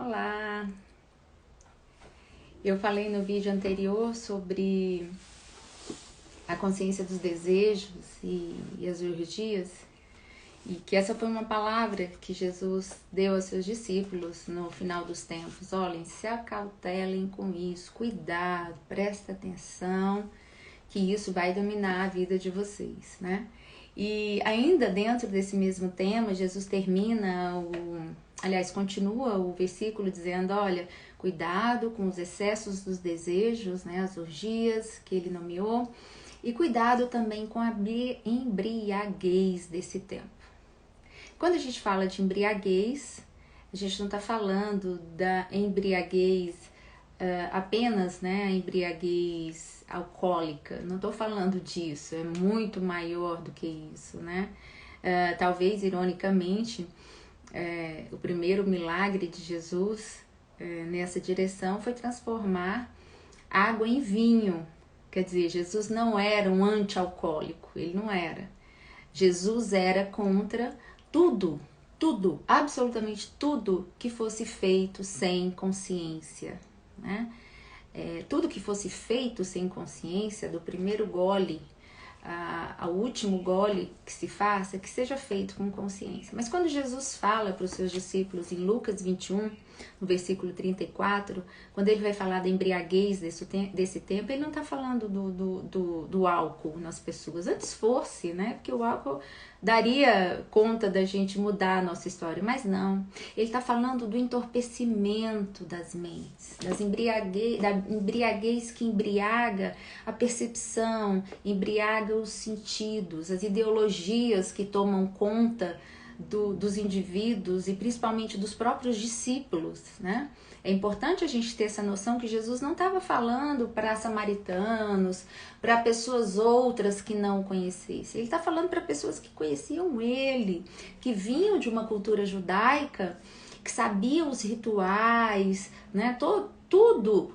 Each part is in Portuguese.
Olá! Eu falei no vídeo anterior sobre a consciência dos desejos e as urgias, e que essa foi uma palavra que Jesus deu aos seus discípulos no final dos tempos. Olhem, se acautelem com isso, cuidado, presta atenção, que isso vai dominar a vida de vocês, né? E ainda dentro desse mesmo tema, Jesus continua o versículo dizendo, olha, cuidado com os excessos dos desejos, né, as orgias que ele nomeou, e cuidado também com a embriaguez desse tempo. Quando a gente fala de embriaguez, a gente não está falando da embriaguez apenas, né, a embriaguez alcoólica, não estou falando disso, é muito maior do que isso, né? Talvez, ironicamente, o primeiro milagre de Jesus nessa direção foi transformar água em vinho. Quer dizer, Jesus não era um anti-alcoólico, ele não era. Jesus era contra tudo, absolutamente tudo que fosse feito sem consciência, né? Tudo que fosse feito sem consciência, do primeiro gole ao último gole que se faça, que seja feito com consciência. Mas quando Jesus fala para os seus discípulos em Lucas 21, no versículo 34, quando ele vai falar da embriaguez desse tempo, ele não está falando do álcool nas pessoas. Antes fosse, né? Porque o álcool daria conta da gente mudar a nossa história, mas não. Ele está falando do entorpecimento das mentes, da embriaguez que embriaga a percepção, embriaga os sentidos, as ideologias que tomam conta dos indivíduos e principalmente dos próprios discípulos, né? É importante a gente ter essa noção que Jesus não estava falando para samaritanos, para pessoas outras que não o conhecessem. Ele está falando para pessoas que conheciam ele, que vinham de uma cultura judaica, que sabiam os rituais, né? Tudo,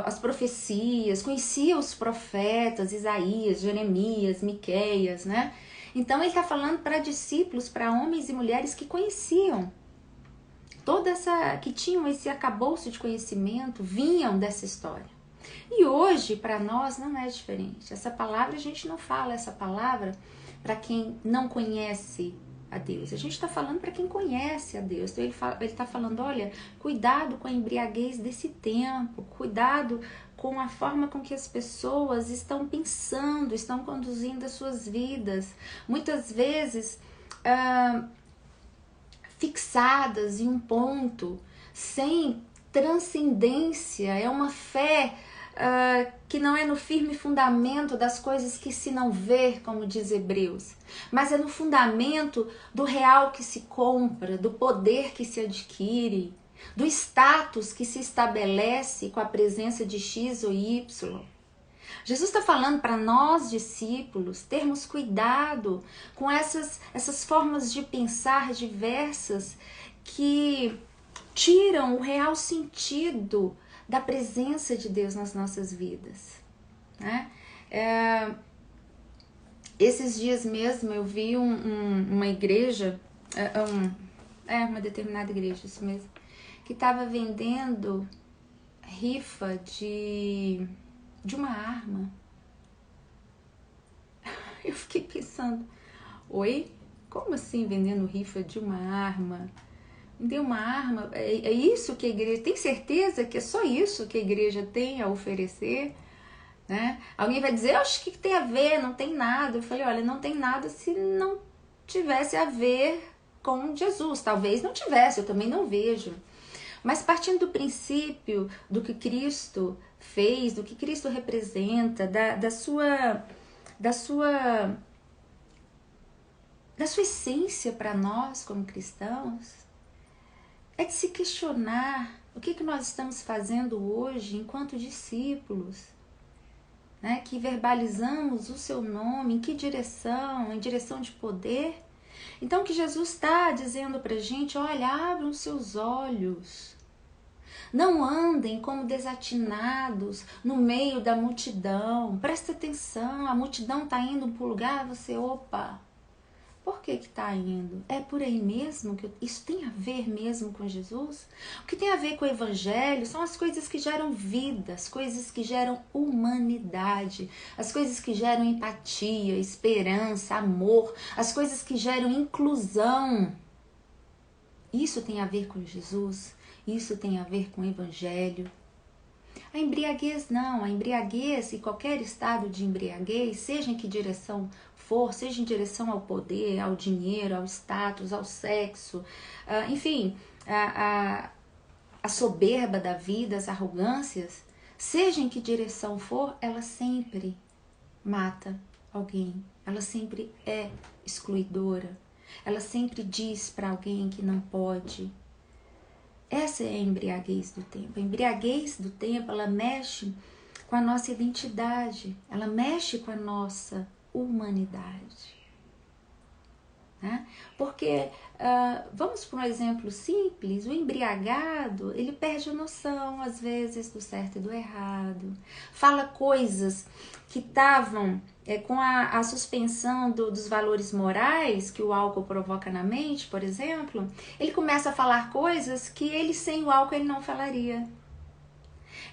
as profecias, conheciam os profetas, Isaías, Jeremias, Miqueias, né? Então ele está falando para discípulos, para homens e mulheres que conheciam que tinham esse arcabouço de conhecimento, vinham dessa história. E hoje, para nós, não é diferente. Essa palavra, a gente não fala essa palavra para quem não conhece a Deus. A gente está falando para quem conhece a Deus. Então ele está falando, olha, cuidado com a embriaguez desse tempo, cuidado com a forma com que as pessoas estão pensando, estão conduzindo as suas vidas. Muitas vezes fixadas em um ponto, sem transcendência. É uma fé que não é no firme fundamento das coisas que se não vê, como diz Hebreus, mas é no fundamento do real que se compra, do poder que se adquire, do status que se estabelece com a presença de X ou Y. Jesus está falando para nós, discípulos, termos cuidado com essas formas de pensar diversas que tiram o real sentido da presença de Deus nas nossas vidas, né? Esses dias mesmo eu vi uma igreja, uma determinada igreja, isso mesmo, que estava vendendo rifa de uma arma. Eu fiquei pensando, oi? Como assim vendendo rifa de uma arma? Vender uma arma? É isso que a igreja... Tem certeza que é só isso que a igreja tem a oferecer? Né? Alguém vai dizer, acho que tem a ver, não tem nada. Eu falei, olha, não tem nada se não tivesse a ver com Jesus. Talvez não tivesse, eu também não vejo. Mas partindo do princípio do que Cristo fez, do que Cristo representa, da sua essência para nós como cristãos, é de se questionar o que nós estamos fazendo hoje enquanto discípulos, né, que verbalizamos o seu nome, em que direção? Em direção de poder? Então o que Jesus está dizendo para a gente, olha, abram os seus olhos. Não andem como desatinados no meio da multidão. Presta atenção, a multidão está indo para um lugar, você, opa, Por que está indo? É por aí mesmo? Isso tem a ver mesmo com Jesus? O que tem a ver com o Evangelho são as coisas que geram vida, as coisas que geram humanidade, as coisas que geram empatia, esperança, amor, as coisas que geram inclusão. Isso tem a ver com Jesus, isso tem a ver com o Evangelho. A embriaguez não, a embriaguez e qualquer estado de embriaguez, seja em que direção for, seja em direção ao poder, ao dinheiro, ao status, ao sexo, enfim, a soberba da vida, as arrogâncias, seja em que direção for, ela sempre mata alguém, ela sempre é excluidora, ela sempre diz para alguém que não pode. Essa é a embriaguez do tempo. A embriaguez do tempo, ela mexe com a nossa identidade, ela mexe com a nossa humanidade. Né? Porque, vamos para um exemplo simples, o embriagado, ele perde a noção, às vezes, do certo e do errado. Fala coisas que estavam com a suspensão dos valores morais que o álcool provoca na mente, por exemplo, ele começa a falar coisas que ele, sem o álcool, ele não falaria.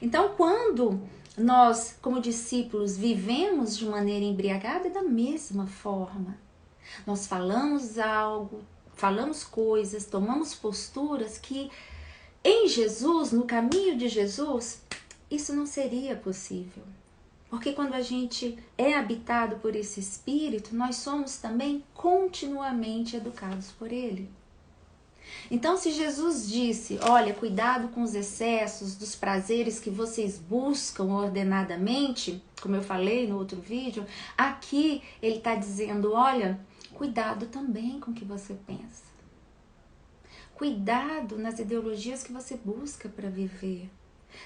Então, quando nós, como discípulos, vivemos de maneira embriagada, é da mesma forma. Nós falamos algo, falamos coisas, tomamos posturas que em Jesus, no caminho de Jesus, isso não seria possível. Porque quando a gente é habitado por esse Espírito, nós somos também continuamente educados por Ele. Então, se Jesus disse, olha, cuidado com os excessos dos prazeres que vocês buscam ordenadamente, como eu falei no outro vídeo, aqui Ele está dizendo, olha, cuidado também com o que você pensa. Cuidado nas ideologias que você busca para viver.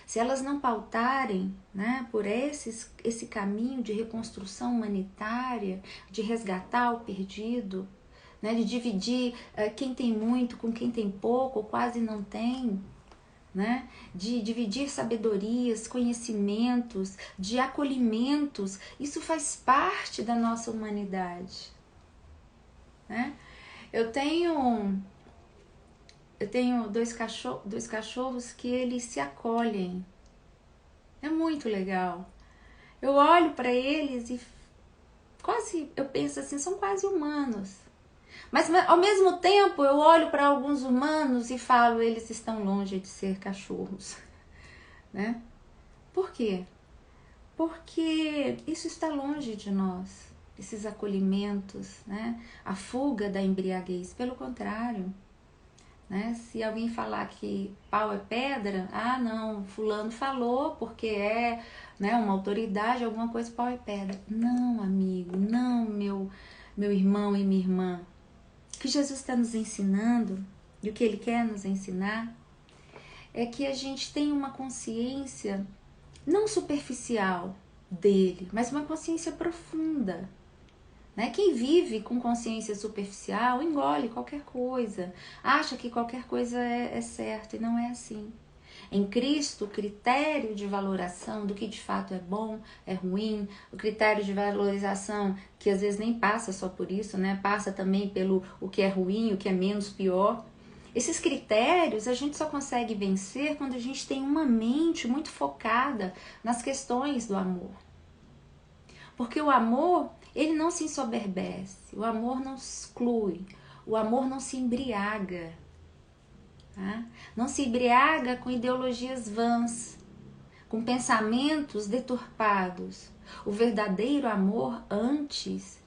Se elas não pautarem, né, por esse caminho de reconstrução humanitária, de resgatar o perdido, né, de dividir quem tem muito com quem tem pouco ou quase não tem, né, de dividir sabedorias, conhecimentos, de acolhimentos, isso faz parte da nossa humanidade. Né? Eu tenho dois cachorros que eles se acolhem. É muito legal. Eu olho para eles e eu penso assim, são quase humanos. Mas ao mesmo tempo eu olho para alguns humanos e falo, eles estão longe de ser cachorros. Né? Por quê? Porque isso está longe de nós, esses acolhimentos, né? A fuga da embriaguez, pelo contrário. Né? Se alguém falar que pau é pedra, não, fulano falou porque é, né, uma autoridade, alguma coisa, pau é pedra. Não, amigo, não, meu irmão e minha irmã. O que Jesus está nos ensinando e o que Ele quer nos ensinar é que a gente tem uma consciência não superficial dele, mas uma consciência profunda. Né? Quem vive com consciência superficial engole qualquer coisa, acha que qualquer coisa é certa e não é assim. Em Cristo, o critério de valoração do que de fato é bom, é ruim, o critério de valorização, que às vezes nem passa só por isso, né? Passa também pelo o que é ruim, o que é menos pior. Esses critérios a gente só consegue vencer quando a gente tem uma mente muito focada nas questões do amor. Porque o amor, ele não se ensoberbece, o amor não se exclui, o amor não se embriaga. Tá? Não se embriaga com ideologias vãs, com pensamentos deturpados. O verdadeiro amor, antes,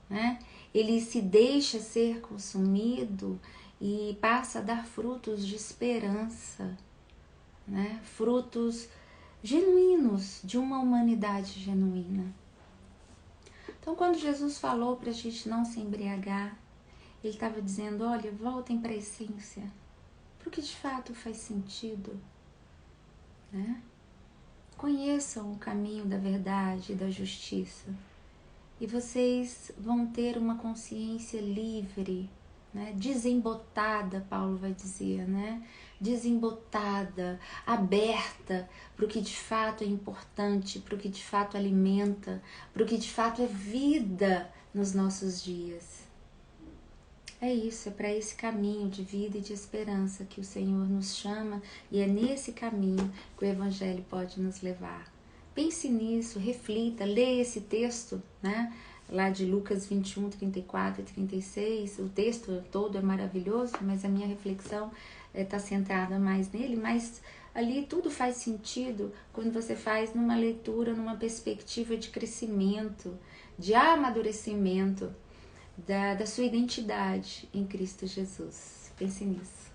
né, ele se deixa ser consumido e passa a dar frutos de esperança, né, frutos genuínos, de uma humanidade genuína. Então, quando Jesus falou para a gente não se embriagar, Ele estava dizendo, olha, voltem para a essência, para o que de fato faz sentido. Né? Conheçam o caminho da verdade e da justiça. E vocês vão ter uma consciência livre, né? Desembotada, Paulo vai dizer, né? Desembotada, aberta para o que de fato é importante, para o que de fato alimenta, para o que de fato é vida nos nossos dias. É isso, é para esse caminho de vida e de esperança que o Senhor nos chama, e é nesse caminho que o Evangelho pode nos levar. Pense nisso, reflita, leia esse texto, né? Lá de Lucas 21, 34 e 36, o texto todo é maravilhoso, mas a minha reflexão está centrada mais nele, mas ali tudo faz sentido quando você faz numa leitura, numa perspectiva de crescimento, de amadurecimento da sua identidade em Cristo Jesus. Pense nisso.